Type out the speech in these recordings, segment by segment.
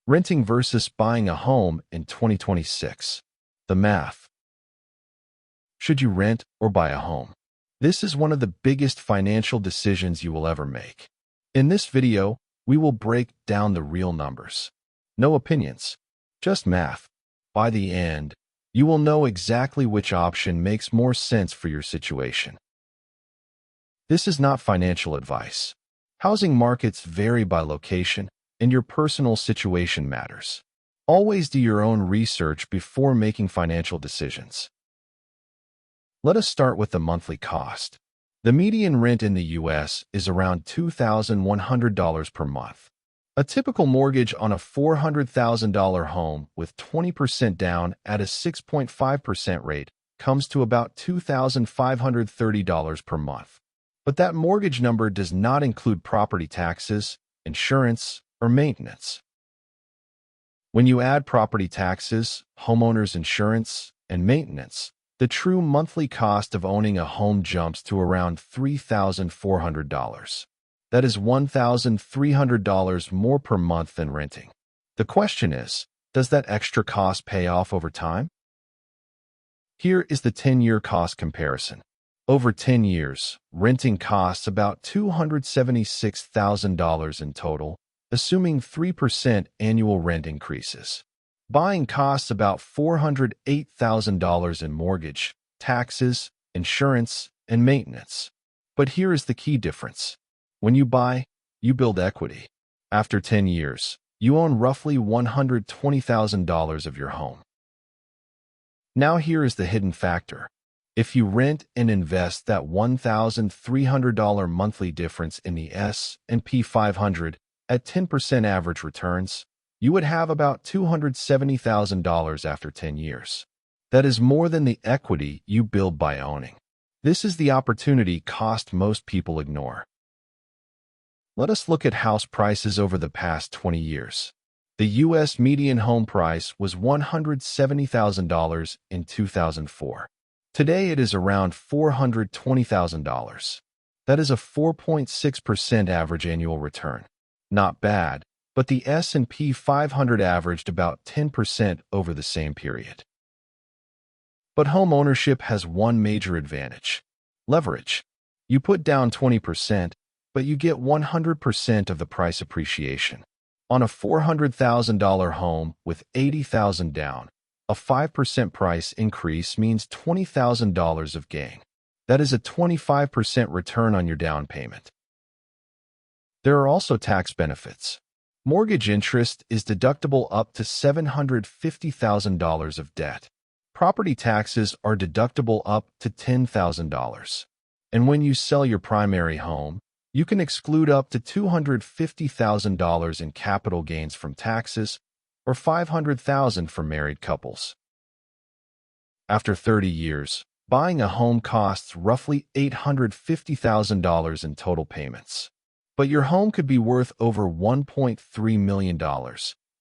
Renting versus buying a home in 2026. The math. Should you rent or buy a home? This is one of the biggest financial decisions you will ever make. In this video, we will break down the real numbers. No opinions, just math. By the end, you will know exactly which option makes more sense for your situation. This is not financial advice. Housing markets vary by location, and your personal situation matters. Always do your own research before making financial decisions. Let us start with the monthly cost. The median rent in the U.S. is around $2,100 per month. A typical mortgage on a $400,000 home with 20% down at a 6.5% rate comes to about $2,530 per month. But that mortgage number does not include property taxes, insurance, or maintenance. When you add property taxes, homeowners insurance, and maintenance, the true monthly cost of owning a home jumps to around $3,400. That is $1,300 more per month than renting. The question is, does that extra cost pay off over time? Here is the 10-year cost comparison. Over 10 years, renting costs about $276,000 in total, assuming 3% annual rent increases. Buying costs about $408,000 in mortgage, taxes, insurance, and maintenance. But here is the key difference. When you buy, you build equity. After 10 years, you own roughly $120,000 of your home. Now here is the hidden factor. If you rent and invest that $1,300 monthly difference in the S&P 500 at 10% average returns, you would have about $270,000 after 10 years. That is more than the equity you build by owning. This is the opportunity cost most people ignore. Let us look at house prices over the past 20 years. The U.S. median home price was $170,000 in 2004. Today it is around $420,000. That is a 4.6% average annual return. Not bad, but the S&P 500 averaged about 10% over the same period. But home ownership has one major advantage: leverage. You put down 20%, but you get 100% of the price appreciation. On a $400,000 home with $80,000 down, a 5% price increase means $20,000 of gain. That is a 25% return on your down payment. There are also tax benefits. Mortgage interest is deductible up to $750,000 of debt. Property taxes are deductible up to $10,000. And when you sell your primary home, you can exclude up to $250,000 in capital gains from taxes, or $500,000 for married couples. After 30 years, buying a home costs roughly $850,000 in total payments. But your home could be worth over $1.3 million,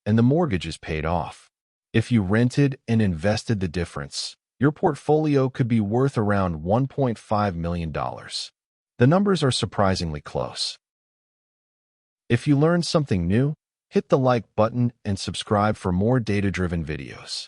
and the mortgage is paid off. If you rented and invested the difference, your portfolio could be worth around $1.5 million. The numbers are surprisingly close. If you learned something new, hit the like button and subscribe for more data-driven videos.